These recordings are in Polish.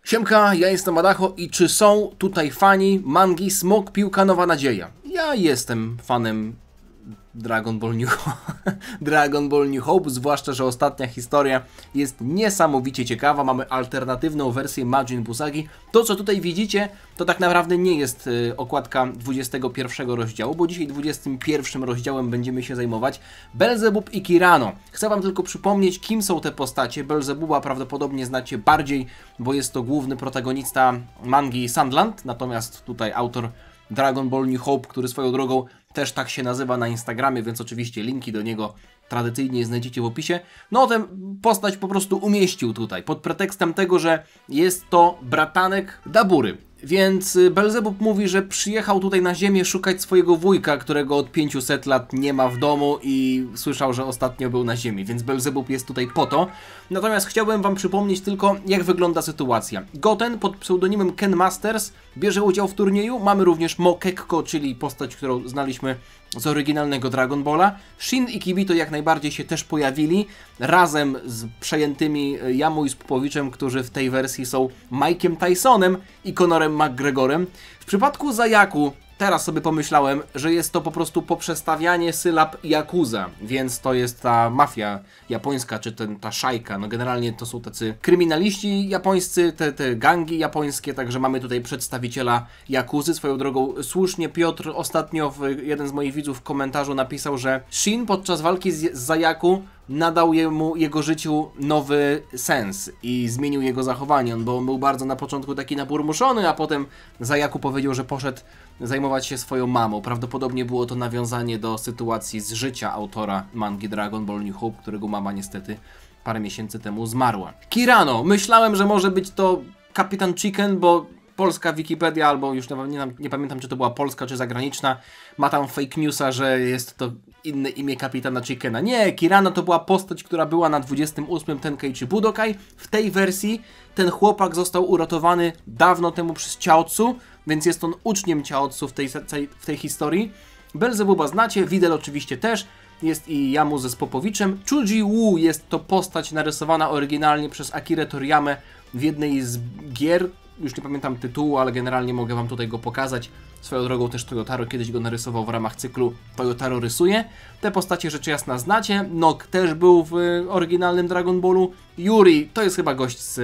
Siemka, ja jestem Adacho i czy są tutaj fani mangi Smok Piłka Nowa Nadzieja? Ja jestem fanem Dragon Ball New Hope, zwłaszcza, że ostatnia historia jest niesamowicie ciekawa. Mamy alternatywną wersję Majin Buu Sagi. To, co tutaj widzicie, to tak naprawdę nie jest okładka 21 rozdziału, bo dzisiaj 21 rozdziałem będziemy się zajmować Belzebub i Kirano. Chcę wam tylko przypomnieć, kim są te postacie. Belzebuba prawdopodobnie znacie bardziej, bo jest to główny protagonista mangi Sandland, natomiast tutaj autor Dragon Ball New Hope, który swoją drogą też tak się nazywa na Instagramie, więc oczywiście linki do niego tradycyjnie znajdziecie w opisie. No tę postać po prostu umieścił tutaj, pod pretekstem tego, że jest to bratanek Dabury. Więc Belzebub mówi, że przyjechał tutaj na ziemię szukać swojego wujka, którego od 500 lat nie ma w domu i słyszał, że ostatnio był na ziemi, więc Belzebub jest tutaj po to. Natomiast chciałbym wam przypomnieć tylko, jak wygląda sytuacja. Goten pod pseudonimem Ken Masters bierze udział w turnieju. Mamy również Mokekko, czyli postać, którą znaliśmy z oryginalnego Dragon Balla. Shin i Kibito jak najbardziej się też pojawili, razem z przejętymi Yamu i Pupowiczem, którzy w tej wersji są Mike'iem Tysonem i Conorem McGregorem. W przypadku Zayaku teraz sobie pomyślałem, że jest to po prostu poprzestawianie sylab Yakuza, więc to jest ta mafia japońska, czy ta szajka. No generalnie to są tacy kryminaliści japońscy, te gangi japońskie, także mamy tutaj przedstawiciela Yakuzy. Swoją drogą słusznie Piotr ostatnio, jeden z moich widzów w komentarzu napisał, że Shin podczas walki z Zayaku nadał jego życiu nowy sens i zmienił jego zachowanie, bo on był bardzo na początku taki naburmuszony, a potem Zayaku powiedział, że poszedł zajmować się swoją mamą. Prawdopodobnie było to nawiązanie do sytuacji z życia autora mangi Dragon Ball New Hope, którego mama niestety parę miesięcy temu zmarła. Kirano. Myślałem, że może być to Kapitan Chicken, bo polska Wikipedia, albo już nie pamiętam, czy to była polska, czy zagraniczna, ma tam fake newsa, że jest to inne imię Kapitana Chickena. Nie, Kirano to była postać, która była na 28. Tenkaichi Budokai. W tej wersji ten chłopak został uratowany dawno temu przez Chaozu, więc jest on uczniem Chaozu w tej historii. Belzebuba znacie, Widel oczywiście też. Jest i Yamu ze Spopowiczem. Chuji Wu jest to postać narysowana oryginalnie przez Akirę Toriyamę w jednej z gier. Już nie pamiętam tytułu, ale generalnie mogę wam tutaj go pokazać. Swoją drogą też Toyotaro kiedyś go narysował w ramach cyklu Toyotaro rysuje. Te postacie rzecz jasna znacie. Nock też był w oryginalnym Dragon Ballu. Yuri to jest chyba gość z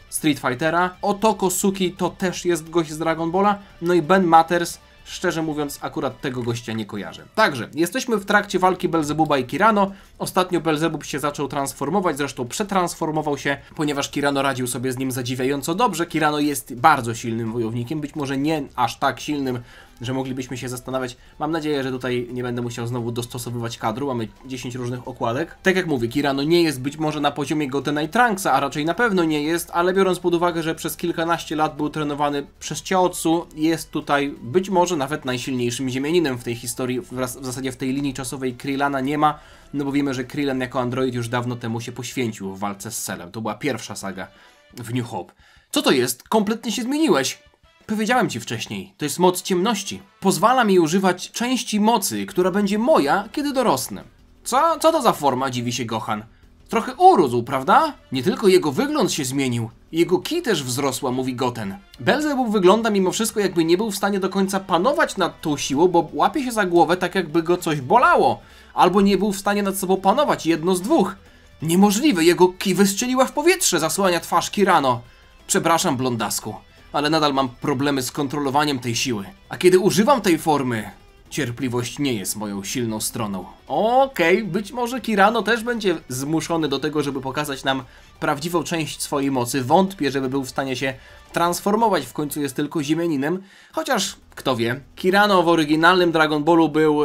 Street Fightera. Otoko Suki to też jest gość z Dragon Balla. No i Ben Matters, szczerze mówiąc, akurat tego gościa nie kojarzę. Także, jesteśmy w trakcie walki Belzebuba i Kirano. Ostatnio Belzebub się zaczął transformować, zresztą przetransformował się, ponieważ Kirano radził sobie z nim zadziwiająco dobrze. Kirano jest bardzo silnym wojownikiem, być może nie aż tak silnym, że moglibyśmy się zastanawiać. Mam nadzieję, że tutaj nie będę musiał znowu dostosowywać kadru. Mamy 10 różnych okładek. Tak jak mówię, Kirano nie jest być może na poziomie Gotena i Trunksa, a raczej na pewno nie jest, ale biorąc pod uwagę, że przez kilkanaście lat był trenowany przez Chaozu, jest tutaj być może nawet najsilniejszym ziemianinem w tej historii. W zasadzie w tej linii czasowej Krillana nie ma, no bo wiemy, że Krillan jako android już dawno temu się poświęcił w walce z Cellem. To była pierwsza saga w New Hope. Co to jest? Kompletnie się zmieniłeś. Powiedziałem ci wcześniej, to jest moc ciemności. Pozwala mi używać części mocy, która będzie moja, kiedy dorosnę. Co to za forma, dziwi się Gohan. Trochę urósł, prawda? Nie tylko jego wygląd się zmienił, jego ki też wzrosła, mówi Goten. Belzebub wygląda mimo wszystko, jakby nie był w stanie do końca panować nad tą siłą, bo łapie się za głowę tak, jakby go coś bolało. Albo nie był w stanie nad sobą panować, jedno z dwóch. Niemożliwe, jego ki wystrzeliła w powietrze, zasłania twarz Kirano. Przepraszam, blondasku, ale nadal mam problemy z kontrolowaniem tej siły. A kiedy używam tej formy, cierpliwość nie jest moją silną stroną. Okej, być może Kirano też będzie zmuszony do tego, żeby pokazać nam prawdziwą część swojej mocy. Wątpię, żeby był w stanie się transformować, w końcu jest tylko ziemianinem. Chociaż, kto wie, Kirano w oryginalnym Dragon Ballu był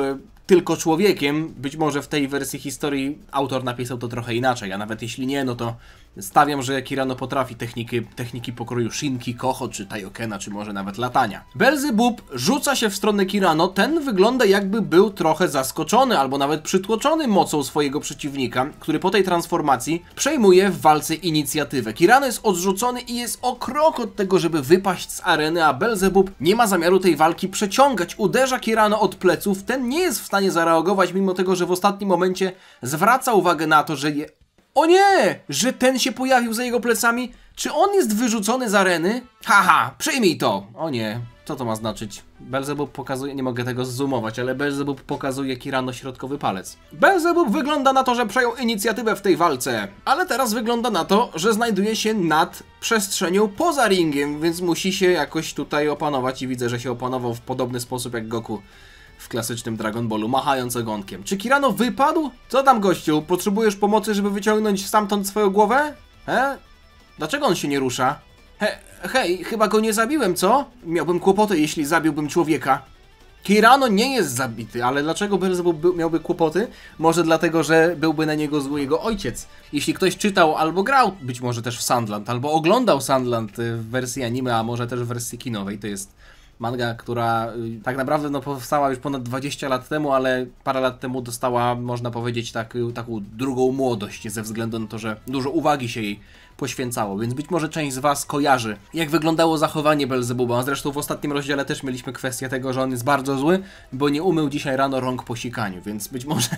tylko człowiekiem. Być może w tej wersji historii autor napisał to trochę inaczej, a nawet jeśli nie, no to stawiam, że Kirano potrafi techniki pokroju Shinki, Koho, czy Taiokena, czy może nawet latania. Belzebub rzuca się w stronę Kirano, ten wygląda jakby był trochę zaskoczony, albo nawet przytłoczony mocą swojego przeciwnika, który po tej transformacji przejmuje w walce inicjatywę. Kirano jest odrzucony i jest o krok od tego, żeby wypaść z areny, a Belzebub nie ma zamiaru tej walki przeciągać. Uderza Kirano od pleców, ten nie jest w stanie zareagować, mimo tego, że w ostatnim momencie zwraca uwagę na to, że O nie! Że ten się pojawił za jego plecami? Czy on jest wyrzucony z areny? Haha, przyjmij to! O nie, co to ma znaczyć? Belzebub pokazuje, nie mogę tego zoomować, ale Belzebub pokazuje Kirano środkowy palec. Belzebub wygląda na to, że przejął inicjatywę w tej walce, ale teraz wygląda na to, że znajduje się nad przestrzenią poza ringiem, więc musi się jakoś tutaj opanować i widzę, że się opanował w podobny sposób jak Goku w klasycznym Dragon Ballu, machając ogonkiem. Czy Kirano wypadł? Co tam, gościu? Potrzebujesz pomocy, żeby wyciągnąć stamtąd swoją głowę? Dlaczego on się nie rusza? Hej, chyba go nie zabiłem, co? Miałbym kłopoty, jeśli zabiłbym człowieka. Kirano nie jest zabity, ale dlaczego Belzebub miałby kłopoty? Może dlatego, że byłby na niego zły jego ojciec. Jeśli ktoś czytał albo grał, być może też w Sandland, albo oglądał Sandland w wersji anime, a może też w wersji kinowej, to jest manga, która tak naprawdę powstała już ponad 20 lat temu, ale parę lat temu dostała, można powiedzieć, taką drugą młodość, ze względu na to, że dużo uwagi się jej poświęcało, więc być może część z was kojarzy, jak wyglądało zachowanie Belzebuba. Zresztą w ostatnim rozdziale też mieliśmy kwestię tego, że on jest bardzo zły, bo nie umył dzisiaj rano rąk po sikaniu, więc być może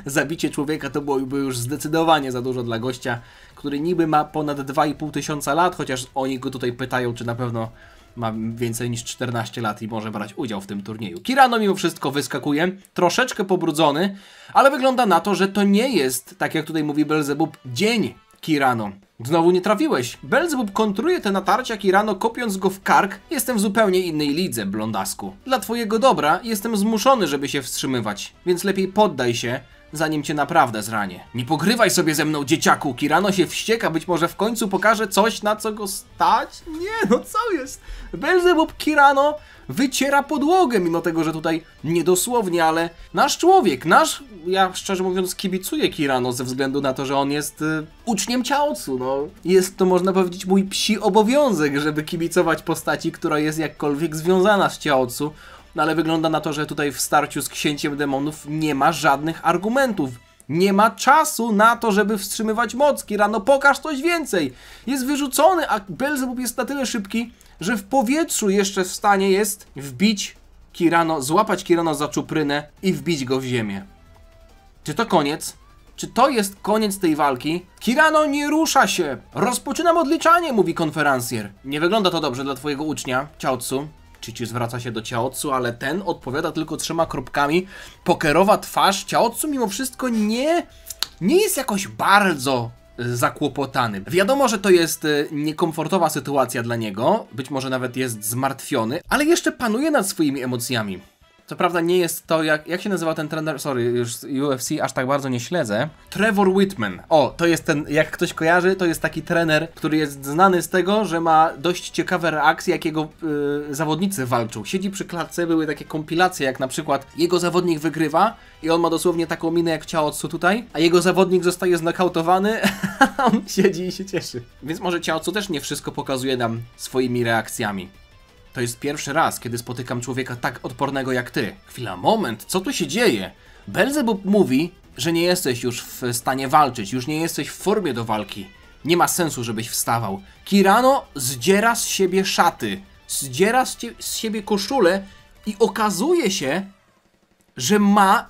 zabicie człowieka to byłoby już zdecydowanie za dużo dla gościa, który niby ma ponad 2,5 tysiąca lat, chociaż oni go tutaj pytają, czy na pewno ma więcej niż 14 lat i może brać udział w tym turnieju. Kirano mimo wszystko wyskakuje, troszeczkę pobrudzony, ale wygląda na to, że to nie jest, tak jak tutaj mówi Belzebub, dzień Kirano. Znowu nie trafiłeś. Belzebub kontruje te natarcia Kirano, kopiąc go w kark. Jestem w zupełnie innej lidze, blondasku. Dla twojego dobra jestem zmuszony, żeby się wstrzymywać, więc lepiej poddaj się, zanim cię naprawdę zranię. Nie pogrywaj sobie ze mną, dzieciaku! Kirano się wścieka, być może w końcu pokaże coś, na co go stać? Nie, no co jest? Belzebub Kirano wyciera podłogę, mimo tego, że tutaj niedosłownie, ale nasz człowiek, ja szczerze mówiąc kibicuję Kirano ze względu na to, że on jest uczniem Chaozu, no. Jest to, można powiedzieć, mój psi obowiązek, żeby kibicować postaci, która jest jakkolwiek związana z Chaozu. No ale wygląda na to, że tutaj w starciu z Księciem Demonów nie ma żadnych argumentów. Nie ma czasu na to, żeby wstrzymywać moc. Kirano, pokaż coś więcej. Jest wyrzucony, a Belzebub jest na tyle szybki, że w powietrzu jeszcze w stanie jest wbić Kirano, złapać Kirano za czuprynę i wbić go w ziemię. Czy to koniec? Czy to jest koniec tej walki? Kirano nie rusza się! Rozpoczynam odliczanie, mówi konferencjer. Nie wygląda to dobrze dla twojego ucznia, Chaozu. Chichi zwraca się do Chaozu, ale ten odpowiada tylko 3 kropkami. Pokerowa twarz. Chaozu mimo wszystko nie jest jakoś bardzo zakłopotany. Wiadomo, że to jest niekomfortowa sytuacja dla niego. Być może nawet jest zmartwiony, ale jeszcze panuje nad swoimi emocjami. Co prawda nie jest to, jak się nazywa ten trener, sorry, już UFC aż tak bardzo nie śledzę. Trevor Whitman. O, to jest ten, jak ktoś kojarzy, to jest taki trener, który jest znany z tego, że ma dość ciekawe reakcje, jak jego zawodnicy walczą. Siedzi przy klatce, były takie kompilacje, jak na przykład jego zawodnik wygrywa i on ma dosłownie taką minę jak Chaozu tutaj, a jego zawodnik zostaje znokautowany, a on siedzi i się cieszy. Więc może Chaozu też nie wszystko pokazuje nam swoimi reakcjami. To jest pierwszy raz, kiedy spotykam człowieka tak odpornego jak ty. Chwila, moment, co tu się dzieje? Belzebub mówi, że nie jesteś już w stanie walczyć, już nie jesteś w formie do walki. Nie ma sensu, żebyś wstawał. Kirano zdziera z siebie szaty, zdziera z siebie koszulę i okazuje się, że ma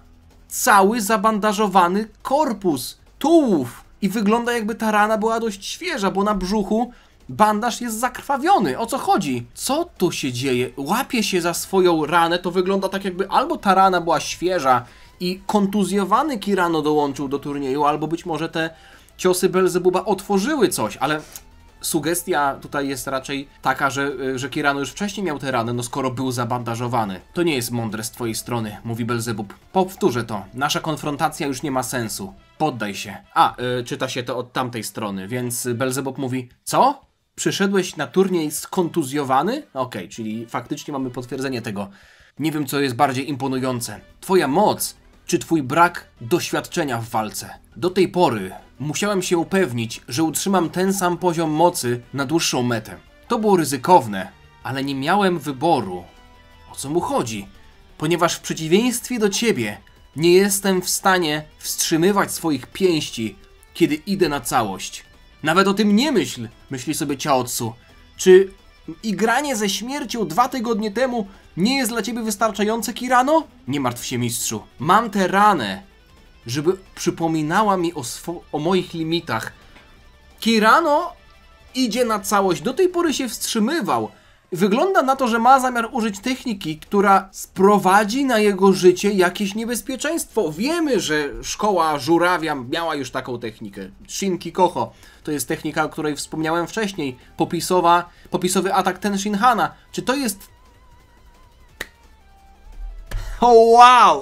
cały zabandażowany korpus, tułów. I wygląda, jakby ta rana była dość świeża, bo na brzuchu bandaż jest zakrwawiony. O co chodzi? Co tu się dzieje? Łapie się za swoją ranę. To wygląda tak, jakby albo ta rana była świeża i kontuzjowany Kirano dołączył do turnieju, albo być może te ciosy Belzebuba otworzyły coś, ale sugestia tutaj jest raczej taka, że Kirano już wcześniej miał te rany, no skoro był zabandażowany. To nie jest mądre z twojej strony, mówi Belzebub. Powtórzę to. Nasza konfrontacja już nie ma sensu. Poddaj się. Czyta się to od tamtej strony, więc Belzebub mówi: co? Przyszedłeś na turniej skontuzjowany? Okej, czyli faktycznie mamy potwierdzenie tego. Nie wiem, co jest bardziej imponujące. Twoja moc, czy twój brak doświadczenia w walce? Do tej pory musiałem się upewnić, że utrzymam ten sam poziom mocy na dłuższą metę. To było ryzykowne, ale nie miałem wyboru. O co mu chodzi? Ponieważ w przeciwieństwie do ciebie nie jestem w stanie wstrzymywać swoich pięści, kiedy idę na całość. Nawet o tym nie myśl, myśli sobie Chaozu. Czy igranie ze śmiercią 2 tygodnie temu nie jest dla ciebie wystarczające, Kirano? Nie martw się, mistrzu. Mam tę ranę żeby przypominała mi o moich limitach. Kirano idzie na całość, do tej pory się wstrzymywał. Wygląda na to, że ma zamiar użyć techniki, która sprowadzi na jego życie jakieś niebezpieczeństwo. Wiemy, że szkoła żurawia miała już taką technikę. Shin-Kikoho to jest technika, o której wspomniałem wcześniej. Popisowy atak Tenshin Hana. Czy to jest... O wow!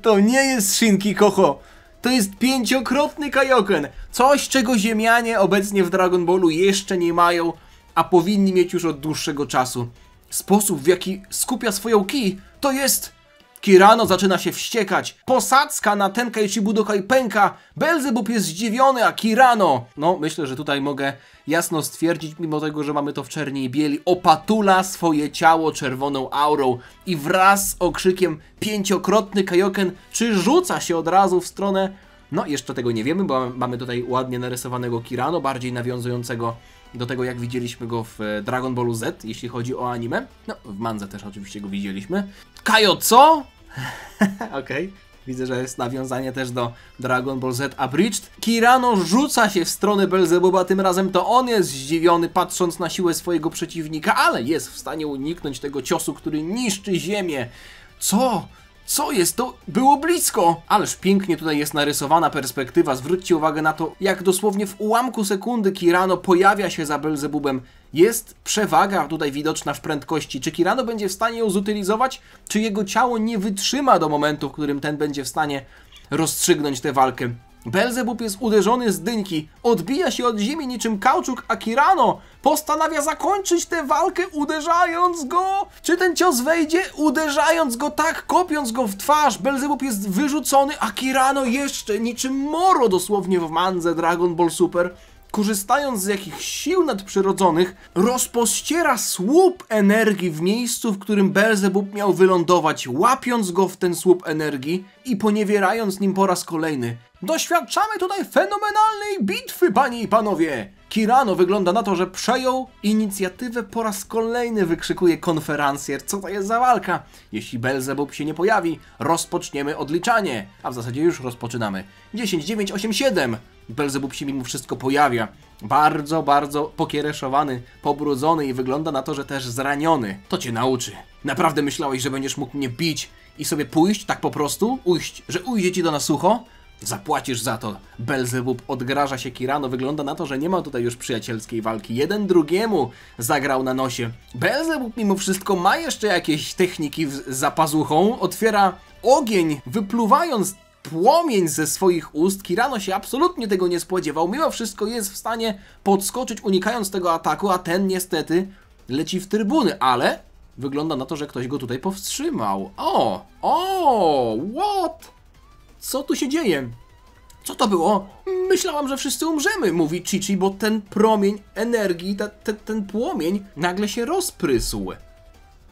To nie jest Shin-Kikoho. To jest 5-krotny Kaioken. Coś, czego ziemianie obecnie w Dragon Ballu jeszcze nie mają, a powinni mieć już od dłuższego czasu. Sposób, w jaki skupia swoją ki, to jest... Kirano zaczyna się wściekać. Posadzka na Tenkaichi Budokai pęka. Belzebub jest zdziwiony, a Kirano... No, myślę, że tutaj mogę jasno stwierdzić, mimo tego, że mamy to w czerni i bieli, opatula swoje ciało czerwoną aurą i wraz z okrzykiem 5-krotny Kaioken czy rzuca się od razu w stronę... No, jeszcze tego nie wiemy, bo mamy tutaj ładnie narysowanego Kirano, bardziej nawiązującego do tego, jak widzieliśmy go w Dragon Ballu Z, jeśli chodzi o anime. No, w mandze też oczywiście go widzieliśmy. Kajo, co? Okej. Widzę, że jest nawiązanie też do Dragon Ball Z Abridged. Kirano rzuca się w stronę Belzebuba, tym razem to on jest zdziwiony, patrząc na siłę swojego przeciwnika, ale jest w stanie uniknąć tego ciosu, który niszczy ziemię. Co? Co jest? To było blisko! Ależ pięknie tutaj jest narysowana perspektywa. Zwróćcie uwagę na to, jak dosłownie w ułamku sekundy Kirano pojawia się za Belzebubem. Jest przewaga tutaj widoczna w prędkości. Czy Kirano będzie w stanie ją zutylizować? Czy jego ciało nie wytrzyma do momentu, w którym ten będzie w stanie rozstrzygnąć tę walkę? Belzebub jest uderzony z dyńki, odbija się od ziemi niczym kauczuk, a Kirano postanawia zakończyć tę walkę uderzając go. Czy ten cios wejdzie? Uderzając go tak, kopiąc go w twarz. Belzebub jest wyrzucony, a Kirano jeszcze niczym Moro dosłownie w mandze Dragon Ball Super, korzystając z jakichś sił nadprzyrodzonych, rozpościera słup energii w miejscu, w którym Belzebub miał wylądować, łapiąc go w ten słup energii i poniewierając nim po raz kolejny. Doświadczamy tutaj fenomenalnej bitwy, panie i panowie! Kirano wygląda na to, że przejął inicjatywę po raz kolejny, wykrzykuje konferencjer. Co to jest za walka? Jeśli Belzebub się nie pojawi, rozpoczniemy odliczanie. A w zasadzie już rozpoczynamy. 10, 9, 8, 7. Belzebub się mimo wszystko pojawia. Bardzo, bardzo pokiereszowany, pobrudzony i wygląda na to, że też zraniony. To cię nauczy. Naprawdę myślałeś, że będziesz mógł mnie bić i sobie pójść tak po prostu? Że ujdzie ci to na sucho? Zapłacisz za to. Belzebub odgraża się Kirano. Wygląda na to, że nie ma tutaj już przyjacielskiej walki. Jeden drugiemu zagrał na nosie. Belzebub mimo wszystko ma jeszcze jakieś techniki za pazuchą. Otwiera ogień, wypluwając płomień ze swoich ust. Kirano się absolutnie tego nie spodziewał. Mimo wszystko jest w stanie podskoczyć, unikając tego ataku, a ten niestety leci w trybuny, ale wygląda na to, że ktoś go tutaj powstrzymał. What? Co tu się dzieje? Co to było? Myślałam, że wszyscy umrzemy, mówi Chi-Chi, bo ten promień energii, ten płomień nagle się rozprysł.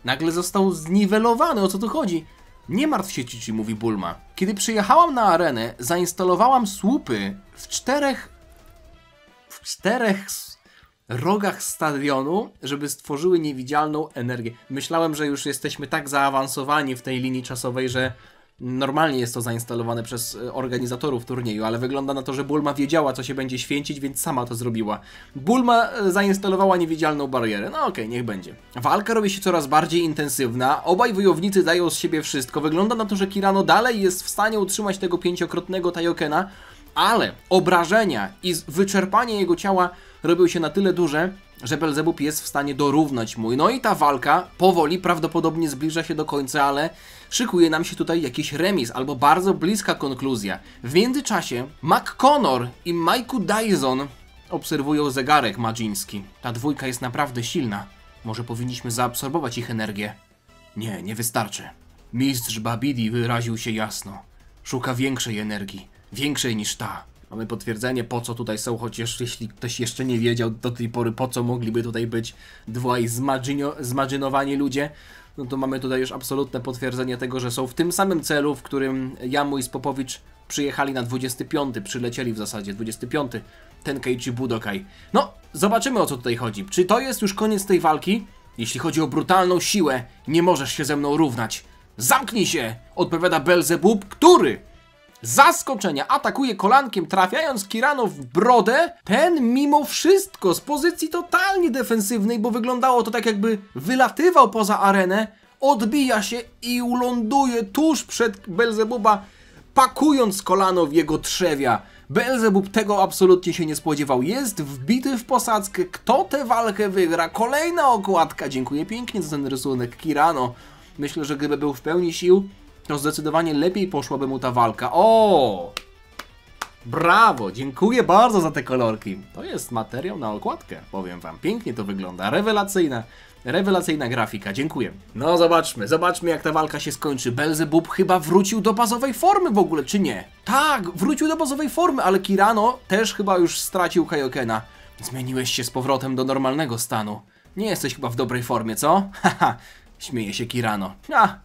Nagle został zniwelowany, o co tu chodzi? Nie martw się, Chi-Chi, mówi Bulma. Kiedy przyjechałam na arenę, zainstalowałam słupy w czterech rogach stadionu, żeby stworzyły niewidzialną energię. Myślałem, że już jesteśmy tak zaawansowani w tej linii czasowej, że normalnie jest to zainstalowane przez organizatorów turnieju, ale wygląda na to, że Bulma wiedziała, co się będzie święcić, więc sama to zrobiła. Bulma zainstalowała niewidzialną barierę. No okej, niech będzie. Walka robi się coraz bardziej intensywna. Obaj wojownicy dają z siebie wszystko. Wygląda na to, że Kirano dalej jest w stanie utrzymać tego 5-krotnego Taiokena, ale obrażenia i wyczerpanie jego ciała robią się na tyle duże, że Belzebub jest w stanie dorównać mu. No i ta walka powoli prawdopodobnie zbliża się do końca, ale szykuje nam się tutaj jakiś remis albo bardzo bliska konkluzja. W międzyczasie McConnor i Maiku Dyson obserwują zegarek madziński. Ta dwójka jest naprawdę silna. Może powinniśmy zaabsorbować ich energię? Nie, nie wystarczy. Mistrz Babidi wyraził się jasno. Szuka większej energii. Większej niż ta. Mamy potwierdzenie, po co tutaj są, chociaż jeśli ktoś jeszcze nie wiedział do tej pory, po co mogliby tutaj być dwaj zmadzynowani ludzie, no to mamy tutaj już absolutne potwierdzenie tego, że są w tym samym celu, w którym Yamu i Spopowicz przyjechali na 25, przylecieli w zasadzie 25, Tenkaichi Budokai. No, zobaczymy, o co tutaj chodzi. Czy to jest już koniec tej walki? Jeśli chodzi o brutalną siłę, nie możesz się ze mną równać. Zamknij się! Odpowiada Belzebub, który zaskoczenia atakuje kolankiem, trafiając Kirano w brodę. Ten mimo wszystko z pozycji totalnie defensywnej, bo wyglądało to tak, jakby wylatywał poza arenę, odbija się i uląduje tuż przed Belzebuba, pakując kolano w jego trzewia. Belzebub tego absolutnie się nie spodziewał. Jest wbity w posadzkę. Kto tę walkę wygra? Kolejna okładka. Dziękuję pięknie za ten rysunek. Kirano. Myślę, że gdyby był w pełni sił, to zdecydowanie lepiej poszłaby mu ta walka. O! Brawo! Dziękuję bardzo za te kolorki. To jest materiał na okładkę, powiem wam. Pięknie to wygląda. Rewelacyjna grafika. Dziękuję. No zobaczmy jak ta walka się skończy. Belzebub chyba wrócił do bazowej formy w ogóle, czy nie? Tak, wrócił do bazowej formy, ale Kirano też chyba już stracił Kaiokena. Zmieniłeś się z powrotem do normalnego stanu. Nie jesteś chyba w dobrej formie, co? Haha. Śmieje się Kirano.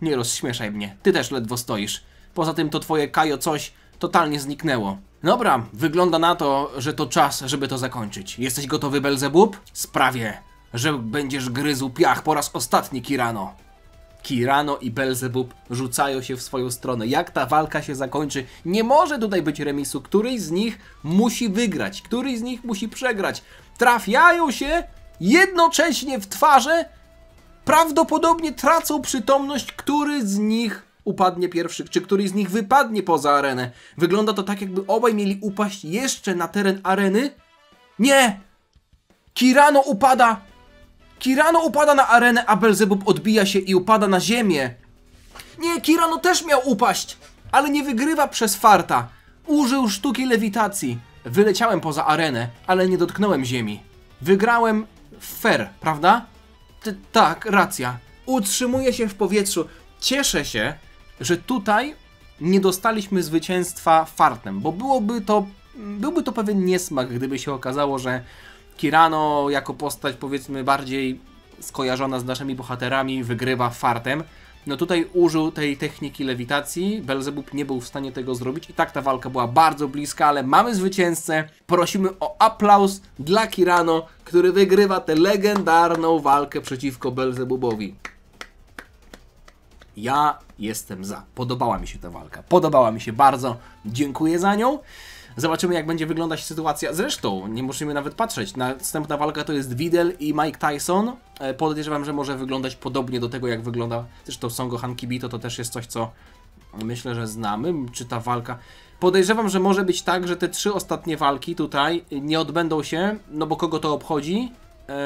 Nie rozśmieszaj mnie. Ty też ledwo stoisz. Poza tym to twoje Kajo coś totalnie zniknęło. Dobra, wygląda na to, że to czas, żeby to zakończyć. Jesteś gotowy, Belzebub? Sprawię, że będziesz gryzł piach po raz ostatni, Kirano. Kirano i Belzebub rzucają się w swoją stronę. Jak ta walka się zakończy? Nie może tutaj być remisu. Któryś z nich musi wygrać. Któryś z nich musi przegrać. Trafiają się jednocześnie w twarze. Prawdopodobnie tracą przytomność, który z nich upadnie pierwszy, czy któryś z nich wypadnie poza arenę. Wygląda to tak, jakby obaj mieli upaść jeszcze na teren areny. Nie! Kirano upada! Kirano upada na arenę, a Belzebub odbija się i upada na ziemię. Nie, Kirano też miał upaść, ale nie wygrywa przez farta. Użył sztuki lewitacji. Wyleciałem poza arenę, ale nie dotknąłem ziemi. Wygrałem fair, prawda? Tak, racja. Utrzymuję się w powietrzu. Cieszę się, że tutaj nie dostaliśmy zwycięstwa fartem, bo byłby to pewien niesmak, gdyby się okazało, że Kirano jako postać, powiedzmy, bardziej skojarzona z naszymi bohaterami, wygrywa fartem. No tutaj użył tej techniki lewitacji, Belzebub nie był w stanie tego zrobić i tak ta walka była bardzo bliska, ale mamy zwycięzcę. Prosimy o aplauz dla Kirano, który wygrywa tę legendarną walkę przeciwko Belzebubowi. Ja jestem za. Podobała mi się ta walka. Podobała mi się bardzo. Dziękuję za nią. Zobaczymy, jak będzie wyglądać sytuacja. Zresztą, nie musimy nawet patrzeć. Następna walka to jest Videl i Mike Tyson. Podejrzewam, że może wyglądać podobnie do tego, jak wygląda zresztą Songohan Kibito. To też jest coś, co myślę, że znamy. Czy ta walka... Podejrzewam, że może być tak, że te 3 ostatnie walki tutaj nie odbędą się, no bo kogo to obchodzi?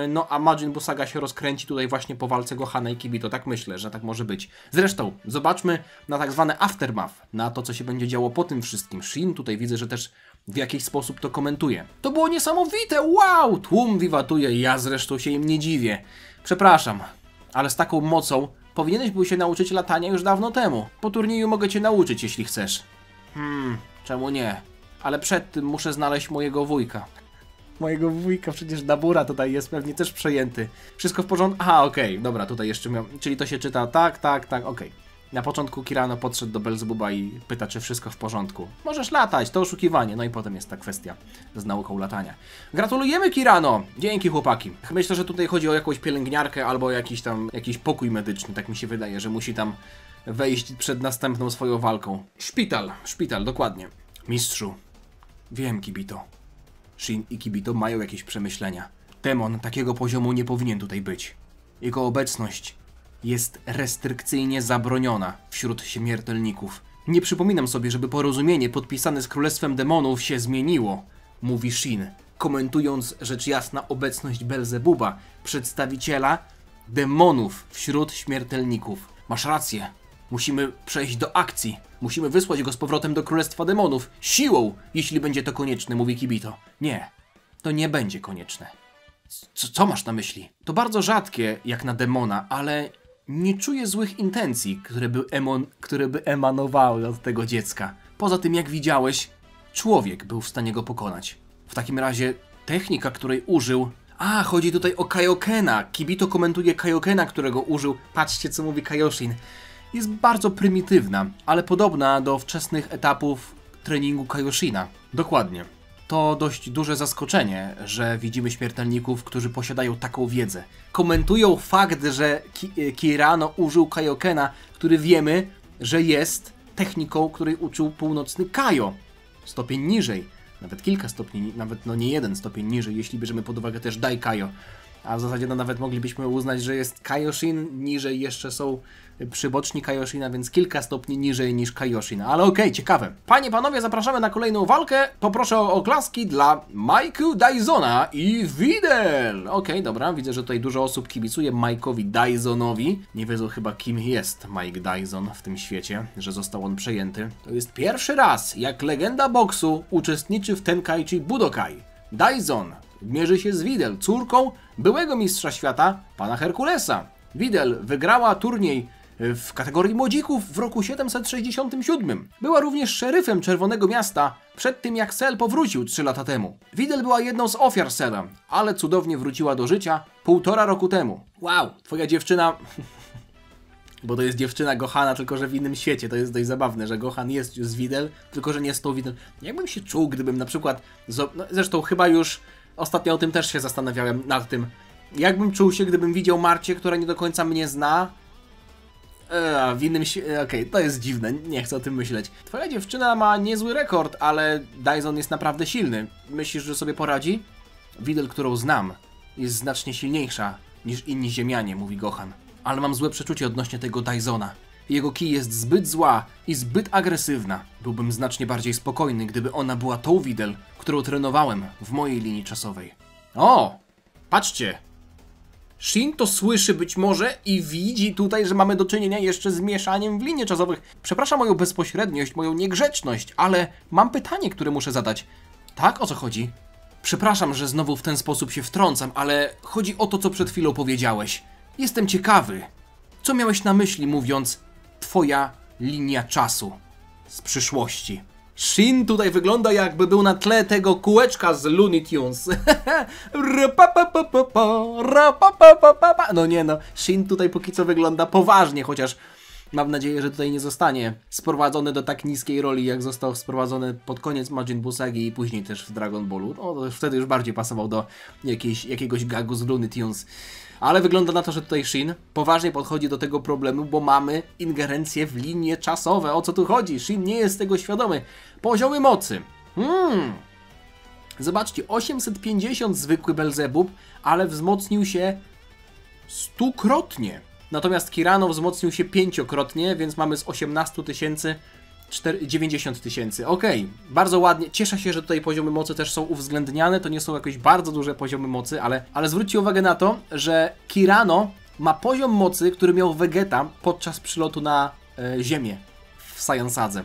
No a Majin Buu saga się rozkręci tutaj właśnie po walce Gohana i Kibito. Tak myślę, że tak może być. Zresztą, zobaczmy na tak zwane aftermath, na to, co się będzie działo po tym wszystkim. Shin tutaj widzę, że też w jakiś sposób to komentuje. To było niesamowite, wow! Tłum wiwatuje, ja zresztą się im nie dziwię. Przepraszam, ale z taką mocą powinieneś był się nauczyć latania już dawno temu. Po turnieju mogę cię nauczyć, jeśli chcesz. Czemu nie? Ale przed tym muszę znaleźć mojego wujka. Mojego wujka, przecież Dabura tutaj jest pewnie też przejęty. Wszystko w porządku? Aha, okej, dobra, tutaj jeszcze miał... Czyli to się czyta tak, okej. Na początku Kirano podszedł do Belzebuba i pyta, czy wszystko w porządku. Możesz latać, to oszukiwanie. No i potem jest ta kwestia z nauką latania. Gratulujemy, Kirano! Dzięki, chłopaki. Myślę, że tutaj chodzi o jakąś pielęgniarkę albo jakiś pokój medyczny. Tak mi się wydaje, że musi tam wejść przed następną swoją walką. Szpital, dokładnie. Mistrzu, wiem, Kibito. Shin i Kibito mają jakieś przemyślenia. Demon takiego poziomu nie powinien tutaj być. Jego obecność jest restrykcyjnie zabroniona wśród śmiertelników. Nie przypominam sobie, żeby porozumienie podpisane z Królestwem Demonów się zmieniło, mówi Shin, komentując rzecz jasna obecność Belzebuba, przedstawiciela demonów wśród śmiertelników. Masz rację. Musimy przejść do akcji. Musimy wysłać go z powrotem do Królestwa Demonów. Siłą, jeśli będzie to konieczne, mówi Kibito. Nie, to nie będzie konieczne. Co masz na myśli? To bardzo rzadkie, jak na demona, ale nie czuję złych intencji, które by emanowały od tego dziecka. Poza tym, jak widziałeś, człowiek był w stanie go pokonać. W takim razie technika, której użył... chodzi tutaj o Kaiokena. Kibito komentuje Kaiokena, którego użył. Patrzcie, co mówi Kaioshin. Jest bardzo prymitywna, ale podobna do wczesnych etapów treningu Kaioshina. Dokładnie. To dość duże zaskoczenie, że widzimy śmiertelników, którzy posiadają taką wiedzę. Komentują fakt, że Kirano użył Kaiokena, który wiemy, że jest techniką, której uczył północny Kajo. Stopień niżej, nawet kilka stopni, nawet no nie jeden stopień niżej, jeśli bierzemy pod uwagę też Dai Kajo. A w zasadzie no nawet moglibyśmy uznać, że jest Kaioshin, niżej jeszcze są przyboczni Kaioshina, więc kilka stopni niżej niż Kaioshin. Ale okej, ciekawe. Panie, panowie, zapraszamy na kolejną walkę. Poproszę o oklaski dla Mike'u Dysona i Videl. Okej, dobra, widzę, że tutaj dużo osób kibicuje Mike'owi Dysonowi. Nie wiedzą chyba, kim jest Mike Dyson w tym świecie, że został on przejęty. To jest pierwszy raz, jak legenda boksu uczestniczy w Tenkaichi Budokai. Dyson mierzy się z Videl, córką byłego mistrza świata, pana Herkulesa. Videl wygrała turniej w kategorii młodzików w roku 767. Była również szeryfem Czerwonego Miasta przed tym, jak Cell powrócił 3 lata temu. Videl była jedną z ofiar Cella, ale cudownie wróciła do życia 1,5 roku temu. Wow, twoja dziewczyna... Bo to jest dziewczyna Gohana, tylko że w innym świecie. To jest dość zabawne, że Gohan jest z Videl, tylko że nie z tą Videl. Jakbym się czuł, gdybym na przykład... No, zresztą chyba już ostatnio o tym też się zastanawiałem nad tym. Jakbym czuł się, gdybym widział Marcię, która nie do końca mnie zna. W innym świecie... Okej, to jest dziwne, nie chcę o tym myśleć. Twoja dziewczyna ma niezły rekord, ale Dyson jest naprawdę silny. Myślisz, że sobie poradzi? Videl, którą znam, jest znacznie silniejsza niż inni ziemianie, mówi Gohan. Ale mam złe przeczucie odnośnie tego Dysona. Jego kij jest zbyt zła i zbyt agresywna. Byłbym znacznie bardziej spokojny, gdyby ona była tą Videl, którą trenowałem w mojej linii czasowej. O! Patrzcie! Shin to słyszy być może i widzi tutaj, że mamy do czynienia jeszcze z mieszaniem w linii czasowych. Przepraszam moją bezpośredniość, moją niegrzeczność, ale mam pytanie, które muszę zadać. Tak? O co chodzi? Przepraszam, że znowu w ten sposób się wtrącam, ale chodzi o to, co przed chwilą powiedziałeś. Jestem ciekawy, co miałeś na myśli, mówiąc twoja linia czasu z przyszłości. Shin tutaj wygląda, jakby był na tle tego kółeczka z Looney Tunes. No nie no, Shin tutaj póki co wygląda poważnie, chociaż mam nadzieję, że tutaj nie zostanie sprowadzony do tak niskiej roli, jak został sprowadzony pod koniec Majin Buu Sagi i później też w Dragon Ballu. No, to wtedy już bardziej pasował do jakiegoś gagu z Looney Tunes. Ale wygląda na to, że tutaj Shin poważnie podchodzi do tego problemu, bo mamy ingerencję w linie czasowe. O co tu chodzi? Shin nie jest tego świadomy. Poziomy mocy. Zobaczcie, 850 zwykły Belzebub, ale wzmocnił się 100-krotnie. Natomiast Kirano wzmocnił się 5-krotnie, więc mamy z 18 000 90 000. Okej, bardzo ładnie. Cieszę się, że tutaj poziomy mocy też są uwzględniane. To nie są jakieś bardzo duże poziomy mocy, ale zwróćcie uwagę na to, że Kirano ma poziom mocy, który miał Vegeta podczas przylotu na Ziemię w Saiyansadze.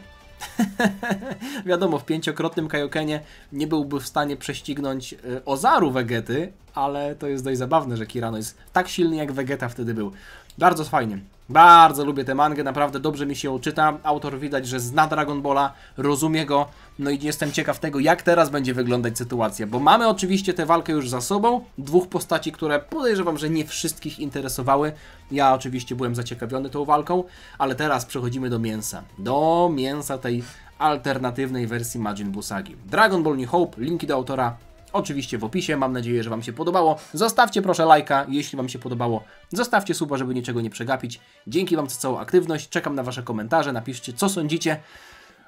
Wiadomo, w 5-krotnym Kaiokenie nie byłby w stanie prześcignąć Ozaru Vegety, ale to jest dość zabawne, że Kirano jest tak silny, jak Vegeta wtedy był. Bardzo fajnie. Bardzo lubię tę mangę, naprawdę dobrze mi się ją czyta. Autor widać, że zna Dragon Balla, rozumie go, no i jestem ciekaw tego, jak teraz będzie wyglądać sytuacja, bo mamy oczywiście tę walkę już za sobą, dwóch postaci, które podejrzewam, że nie wszystkich interesowały. Ja oczywiście byłem zaciekawiony tą walką, ale teraz przechodzimy do mięsa. Do mięsa tej alternatywnej wersji Majin Buu Sagi. Dragon Ball New Hope, linki do autora oczywiście w opisie, mam nadzieję, że Wam się podobało. Zostawcie proszę lajka, jeśli Wam się podobało. Zostawcie suba, żeby niczego nie przegapić. Dzięki Wam za całą aktywność, czekam na Wasze komentarze, napiszcie co sądzicie.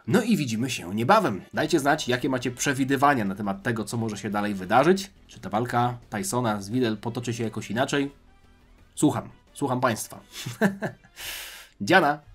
No i widzimy się niebawem. Dajcie znać, jakie macie przewidywania na temat tego, co może się dalej wydarzyć. Czy ta walka Dysona z Videl potoczy się jakoś inaczej? Słucham Państwa. Dziana!